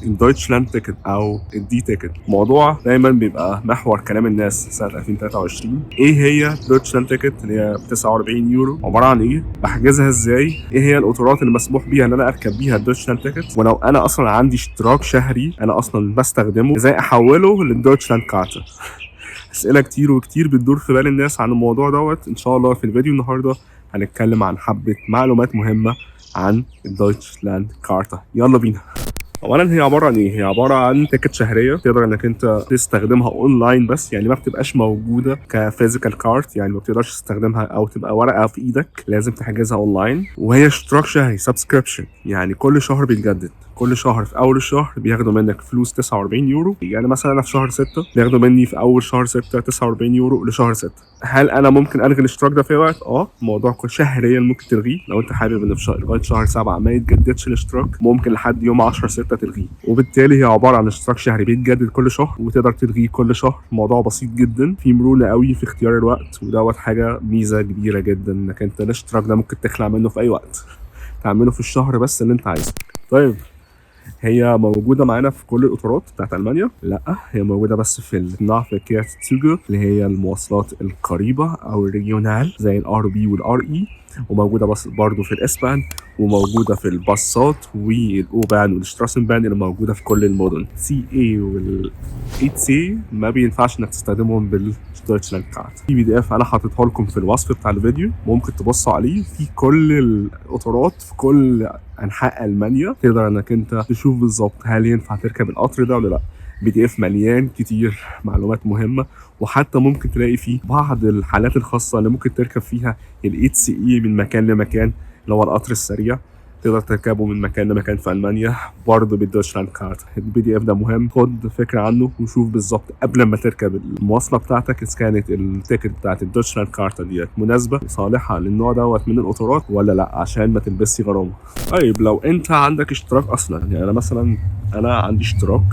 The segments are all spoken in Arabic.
الدويتشلاند تيكت او الدي تيكت. الموضوع دايما بيبقى محور كلام الناس سنه 2023. ايه هي دويتشلاند تيكت اللي هي ب 49 يورو؟ عباره عن ايه؟ بحجزها ازاي؟ ايه هي القطارات اللي مسموح بيها ان انا اركب بيها الدويتشلاند تيكت؟ ولو انا اصلا عندي اشتراك شهري انا اصلا بستخدمه، ازاي احوله للدويتشلاند كارتا؟ اسئله كتير وكتير بتدور في بال الناس عن الموضوع دوت. ان شاء الله في الفيديو النهارده هنتكلم عن حبه معلومات مهمه عن الدويتشلاند كارتا. يلا بينا. اولا هي عباره عن ايه؟ هي عباره عن تيكت شهريه تقدر انك انت تستخدمها اونلاين بس، يعني ما بتبقاش موجوده كفيزيكال كارت، يعني ما بتقدرش تستخدمها او تبقى ورقه في ايدك، لازم تحجزها اونلاين. وهي اشتراك شهري سبسكريبشن، يعني كل شهر بيتجدد. كل شهر في اول الشهر بياخدوا منك فلوس 49 يورو. يعني مثلا انا في شهر 6 بياخدوا مني في اول شهر 6 49 يورو لشهر 6. هل انا ممكن الغي الاشتراك ده في وقت؟ الموضوع شهريا ممكن تلغيه. لو انت حابب ان في لغايه شهر 7 ما يتجددش الاشتراك، ممكن لحد يوم 10 6 تلغيه. وبالتالي هي عباره عن اشتراك شهري بيتجدد كل شهر وتقدر تلغيه كل شهر. الموضوع بسيط جدا، في مرونه قوي في اختيار الوقت، ودوت حاجه ميزه كبيره جدا انك انت الاشتراك ده ممكن تخلع منه في اي وقت، تعمله في الشهر بس اللي انت عايزه. طيب هي موجودة معانا في كل القطارات بتاعت ألمانيا؟ لا، هي موجودة بس في النahverkehrszüge اللي هي المواصلات القريبة أو الريجيونال زي الار بي والار اي، وموجودة بس برضه في الإسبان، وموجودة في الباصات والأوبان والشتراسنبان اللي موجودة في كل المدن. سي اي والاي سي ما بينفعش انك تستخدمهم بالدويتشلاند كارت. في PDF انا حاططها لكم في الوصف بتاع الفيديو، ممكن تبصوا عليه، في كل القطارات في كل انحاء المانيا، تقدر انك انت تشوف بالظبط هل ينفع تركب القطر ده ولا لا. PDF مليان كتير معلومات مهمه، وحتى ممكن تلاقي فيه بعض الحالات الخاصه اللي ممكن تركب فيها الHCE من مكان لمكان، اللي هو القطر السريع، تقدر تركبه من مكان لمكان في المانيا برضه بالدويتشلاند كارت. PDF ده مهم، خد فكره عنه وشوف بالظبط قبل ما تركب المواصله بتاعتك اذا كانت التيكت بتاعت الدويتشلاند كارت ديت مناسبه وصالحه للنوع دوت من القطارات ولا لا، عشان ما تلبسي غرامه. طيب لو انت عندك اشتراك اصلا، يعني انا مثلا عندي اشتراك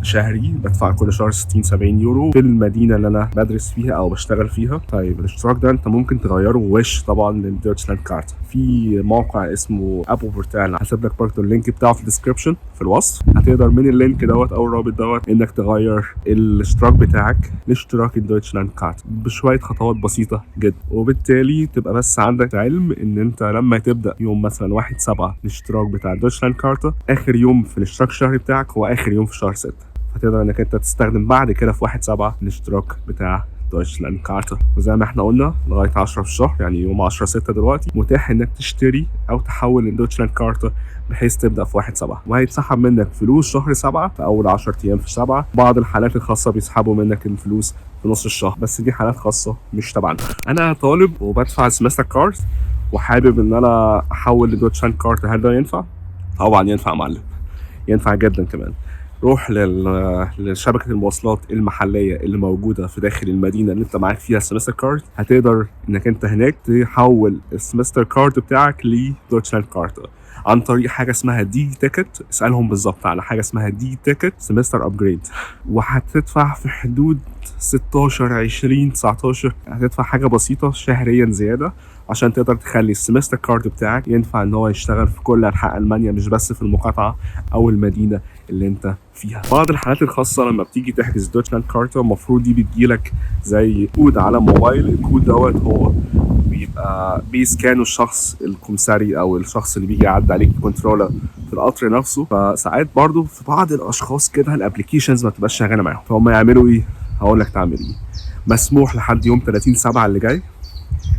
شهري بدفع كل شهر 60 70 يورو في المدينه اللي انا بدرس فيها او بشتغل فيها. طيب الاشتراك ده انت ممكن تغيره وش طبعا للدويتشلاند كارت. في موقع اسمه ابو بورتال، هسيب لك برضه اللينك بتاعه في الديسكربشن في الوصف، هتقدر من اللينك دوت او الرابط دوت انك تغير الاشتراك بتاعك لاشتراك الدويتشلاند كارت بشويه خطوات بسيطه جدا. وبالتالي تبقى بس عندك علم ان انت لما تبدا يوم مثلا 1/7 الاشتراك بتاع الدويتشلاند كارت، اخر يوم في الاشتراك الشهري بتاعك هو اخر يوم في شهر 6، فتقدر انك انت تستخدم بعد كده في 1/7 الاشتراك بتاع دويتشلاند كارتا. وزي ما احنا قلنا لغايه 10 في الشهر، يعني يوم 10 6 دلوقتي متاح انك تشتري او تحول الدويتشلاند كارتا بحيث تبدا في 1/7، وهيتسحب منك فلوس شهر 7 في اول 10 ايام في 7. بعض الحالات الخاصه بيسحبوا منك الفلوس في نص الشهر، بس دي حالات خاصه مش تبعنا. انا طالب وبدفع سمستر كارت وحابب ان انا احول لدويتشلاند كارتا، هل ده ينفع؟ طبعا ينفع يا معلم، ينفع جدا كمان. روح لشبكه المواصلات المحليه اللي موجوده في داخل المدينه اللي انت معاك فيها السمستر كارد، هتقدر انك انت هناك تحول السمستر كارد بتاعك لدويتشلاند كارت عن طريق حاجه اسمها دي تيكت. اسالهم بالظبط على حاجه اسمها دي تيكت سمستر ابجريد، وهتدفع في حدود 16 20 19، هتدفع حاجه بسيطه شهريا زياده عشان تقدر تخلي السمستر كارد بتاعك ينفع ان هو يشتغل في كل انحاء المانيا، مش بس في المقاطعه او المدينه اللي انت فيها. بعض الحالات الخاصه لما بتيجي تحجز دويتشلاند كارت المفروض دي بتجيلك زي كود على موبايل. الكود دوت هو بيبقى بيسكانه الشخص الكمساري او الشخص اللي بيجي يعدي عليك كنترولر في القطر نفسه. فساعات برضو في بعض الاشخاص كده الابلكيشنز ما تبقاش شغاله معاهم، فهم يعملوا ايه؟ هقول لك تعمل ايه. مسموح لحد يوم 30/7 اللي جاي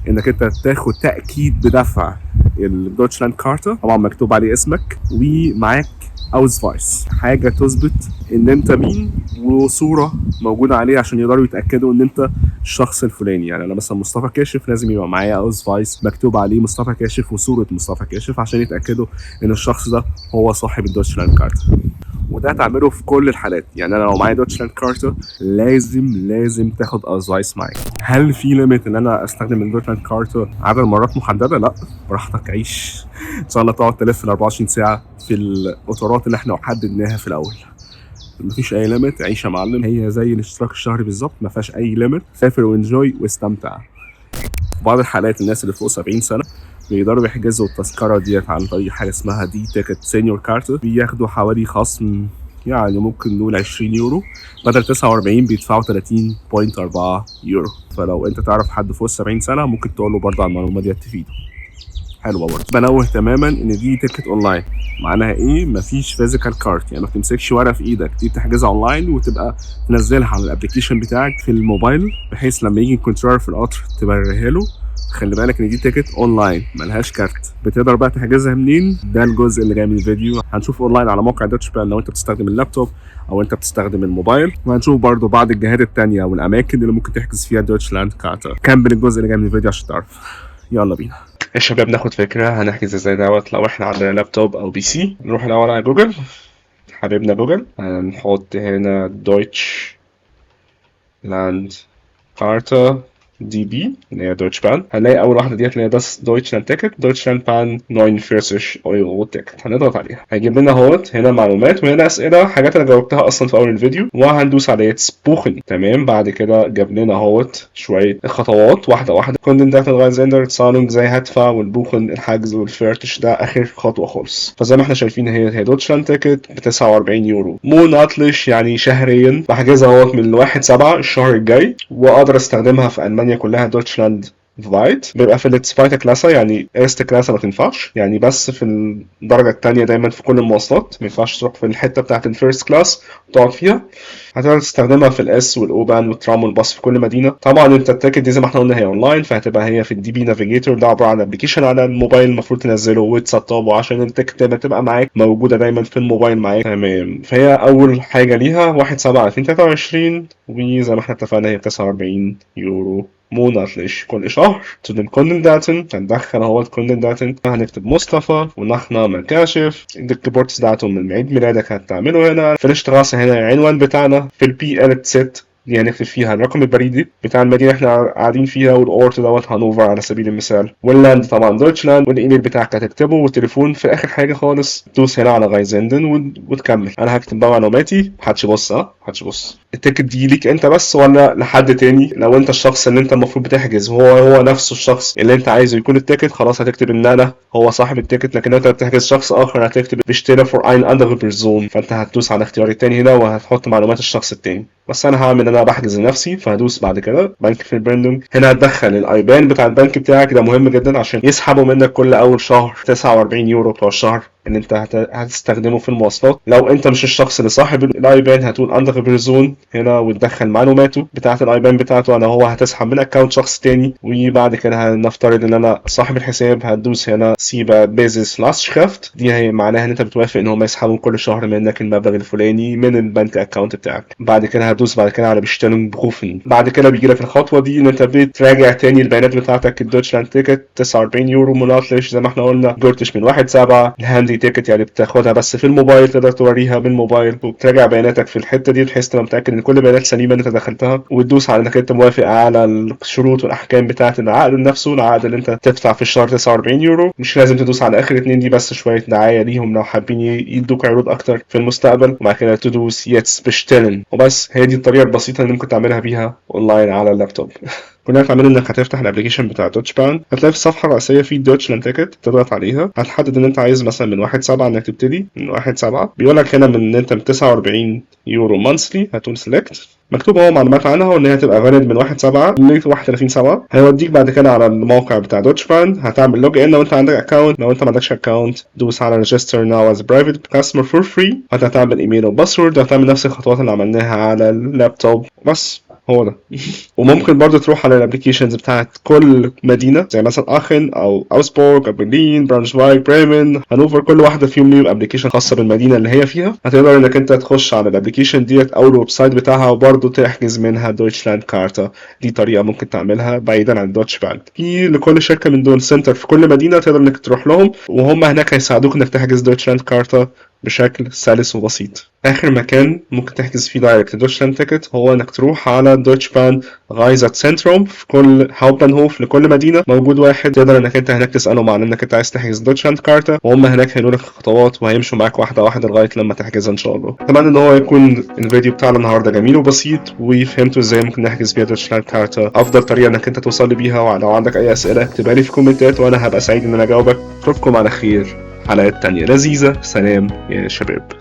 انك انت تاخد تاكيد بدفع الدويتشلاند كارتا، طبعا مكتوب عليه اسمك ومعاك اوزفايس، حاجه تثبت ان انت مين، وصوره موجوده عليه عشان يقدروا يتاكدوا ان انت الشخص الفلاني. يعني انا مثلا مصطفى كاشف، لازم يبقى معايا اوزفايس مكتوب عليه مصطفى كاشف وصوره مصطفى كاشف عشان يتاكدوا ان الشخص ده هو صاحب الدويتشلاند كارتا. وده تعمله في كل الحالات. يعني انا لو معايا دويتشلاند كارتا لازم تاخد اوزفايس معاك. هل في ليميت ان انا استخدم الدويتشلاند كارتا عدد مرات محدده؟ لا، براحتك عيش، ان شاء الله تقعد تلف ال 24 ساعه في القطارات اللي احنا حددناها في الاول. مفيش اي ليميت، عيش يا معلم، هي زي الاشتراك الشهري بالظبط، ما فيهاش اي ليميت. سافر وانجوي واستمتع. في بعض الحالات الناس اللي فوق 70 سنه بيقدروا يحجزوا التذكره ديت عن طريق حاجه اسمها دي تيكت سينيور كارت، بياخدوا حوالي خصم يعني ممكن نقول 20 يورو، بدل 49 بيدفعوا 30.4 يورو. فلو انت تعرف حد فوق 70 سنه ممكن تقول له برضه على المعلومه دي تفيده. حلوه برضه. بنوه تماما ان دي تيكت اونلاين. معناها ايه؟ مفيش فيزيكال كارت، يعني ما تمسكش ورقه في ايدك، دي بتحجزها اونلاين وتبقى تنزلها على الابلكيشن بتاعك في الموبايل، بحيث لما يجي الكنترولر في القطر تبريها له. خلي بالك ان دي تيكت اونلاين ملهاش كارت. بتقدر بقى تحجزها منين؟ ده الجزء اللي جاي من الفيديو. هنشوف اونلاين على موقع دوتش بان لو انت بتستخدم اللابتوب او انت بتستخدم الموبايل، وهنشوف برضو بعض الجهات التانية والاماكن اللي ممكن تحجز فيها دوتشلاند كارتا. كمل الجزء اللي جاي من الفيديو عشان تعرف. يلا بينا يا شباب ناخد فكرة هنحجز ازاي دوت. لو احنا عندنا لابتوب او بي سي نروح الاول على جوجل، حبيبنا جوجل، هنحط هنا دويتش لاند كارتا دي بي اللي هي دويتش بان. هنلاقي اول واحده ديت اللي هي das Deutschland Ticket Deutschland Bahn 49 Euro Ticket. هنضغط عليها هيجيب لنا اهوت هنا معلومات وهنا اسئله، حاجات انا جاوبتها اصلا في اول الفيديو، وهندوس على يتس بوخن. تمام. بعد كده جاب لنا اهوت شويه خطوات واحده واحده. كوندن داتا غايزندر صالونج زي هدفع والبوخن الحجز والفيرتش، ده اخر خطوه خالص. فزي ما احنا شايفين هي دوتشلاند تيكت ب 49 يورو موناتلش، يعني شهريا. بحجزها اهوت من 1/7 الشهر الجاي، واقدر استخدمها في المانيا كلها دوتشلاند فايت. بيبقى في السبايتا كلاسا، يعني ايرست كلاسا ما تنفعش، يعني بس في الدرجه الثانيه دايما في كل المواصلات. ما ينفعش تروح في الحته بتاعه الفيرست كلاس وتقعد فيها. هتقدر تستخدمها في الاس والاوبان والترام والباص في كل مدينه. طبعا انت التيكت دي زي ما احنا قلنا هي اونلاين، فهتبقى هي في الدي بي نافيجيتور. ده عباره عن ابلكيشن على الموبايل المفروض تنزله وتسطبه عشان التيكت تبقى معاك موجوده دايما في الموبايل معاك. تمام. فهي اول حاجه ليها 1/7/2023، وزي ما احنا اتفقنا هي 49 يورو monatlich كل شهر. zu den Kundendaten هندخل اهوت Kundendaten، هنكتب مصطفى ونحن كاشف. الجبورتسداتوم من عيد ميلادك هتعمله هنا في الاشتراصة. هنا العنوان بتاعنا في البي ال ست دي هنكتب فيها الرقم البريدي بتاع المدينة احنا قاعدين فيها، والاورت دوت هانوفر على سبيل المثال، واللاند طبعا دويتشلاند، والايميل بتاعك هتكتبه، والتليفون في اخر حاجة خالص تدوس هنا على غايزندن وتكمل. انا هكتب بقى معلوماتي، محدش يبص محدش يبص. التيكت دي ليك انت بس ولا لحد تاني؟ لو انت الشخص اللي انت المفروض بتحجز هو نفسه الشخص اللي انت عايزه يكون التيكت، خلاص هتكتب ان انا هو صاحب التيكت. لكن انت بتحجز شخص اخر هتكتب بيشتري فور اين اندر بيرسون، فانت هتدوس على الاختيار التاني هنا وهتحط معلومات الشخص التاني. بس انا هعمل انا بحجز لنفسي، فهدوس بعد كده بنك في البراندنج. هنا هتدخل الايبان بتاع البنك بتاعك، ده مهم جدا عشان يسحبوا منك كل اول شهر 49 يورو بتوع الشهر ان انت هتستخدمه في المواصلات. لو انت مش الشخص اللي صاحب الايبان هتقول اندر بيرسون هنا وتدخل معلوماته بتاعه الايبان بتاعته، انا هو هتسحب من اكونت شخص تاني. وبعد كده هنفترض ان انا صاحب الحساب، هتدوس هنا سيبا بيزس لاستشرافت، دي هي معناها ان انت بتوافق ان هم يسحبوا كل شهر منك المبلغ الفلاني من البنك اكونت بتاعك. بعد كده هتدوس بعد كده على بيشترون بروفن. بعد كده بيجي لك الخطوه دي ان انت بتراجع تاني البيانات بتاعتك. الدوتشلاند تيكت 49 يورو موناتلش زي ما احنا قلنا، جورتش من 1/7. الهاندي تيكت يعني بتاخدها بس في الموبايل، تقدر توريها بالموبايل وتراجع بياناتك في الحته دي بحيث تبقى متاكد ان كل البيانات سليمه انت دخلتها، وتدوس على انك انت موافق على الشروط والاحكام بتاعه العقد نفسه. العقد اللي انت تدفع في الشهر 49 يورو. مش لازم تدوس على اخر اتنين، دي بس شويه دعايه ليهم لو حابين يدوك عروض اكتر في المستقبل. وبعد كده تدوس يتس بيشتلن وبس. هي دي الطريقه البسيطه اللي ممكن تعملها بيها اونلاين على اللابتوب. كل اللي هتعمله انك هتفتح الابلكيشن بتاع دوتش بان، هتلاقي في الصفحه الرئيسيه في دوتشلاند تيكت، تضغط عليها. هتحدد ان انت عايز مثلا من 1/7 انك تبتدي من 1/7. بيقول لك هنا من ان انت من 49 يورو مانثلي، هتقول سيلكت. مكتوب هو معلومات عنها وان هي تبقى فاليد من 1/7 ل 31/7. هيوديك بعد كده على الموقع بتاع دوتش بان، هتعمل لوج ان لو انت عندك اكونت. لو انت ما عندكش اكونت دوس على ريجستر ناو از برايفت كاستمر فور فري. هتعمل ايميل وباسورد، هتعمل نفس الخطوات اللي عملناها على اللابتوب بس. هو ده. وممكن برضو تروح على الابلكيشنز بتاعت كل مدينه زي مثلا اخن او اوسبورغ او برلين براونشفايغ بريمن هانوفر، كل واحده فيهم ليهم ابلكيشن خاصه بالمدينه اللي هي فيها. هتقدر انك انت تخش على الابلكيشن ديت او الويب سايت بتاعها وبرضو تحجز منها دويتشلاند كارتا. دي طريقه ممكن تعملها بعيدا عن دوتش بان. في لكل شركه من دول سنتر في كل مدينه تقدر انك تروح لهم، وهم هناك هيساعدوك انك تحجز دويتشلاند كارتا بشكل سلس وبسيط. اخر مكان ممكن تحجز فيه دايركت دوتشلاند تيكت هو انك تروح على دوتش بان غايزات سنتروم في كل هاوبتنهوف. لكل مدينه موجود واحد تقدر انك انت هناك تسالهم عن انك انت عايز تحجز دوتشلاند كارتا، وهم هناك هيقولوا لك الخطوات وهيمشوا معاك واحده واحده لغايه لما تحجزها ان شاء الله. اتمنى ان هو يكون الفيديو بتاعنا النهارده جميل وبسيط وفهمتوا ازاي ممكن نحجز بيها دوتشلاند كارتا. افضل طريقه انك انت توصل لي بيها، ولو عندك اي اسئله اكتبها لي في الكومنتات وانا هبقى سعيد ان انا اجاوبك. اشوفكم على خير حلقات تانية لذيذة. سلام يا شباب.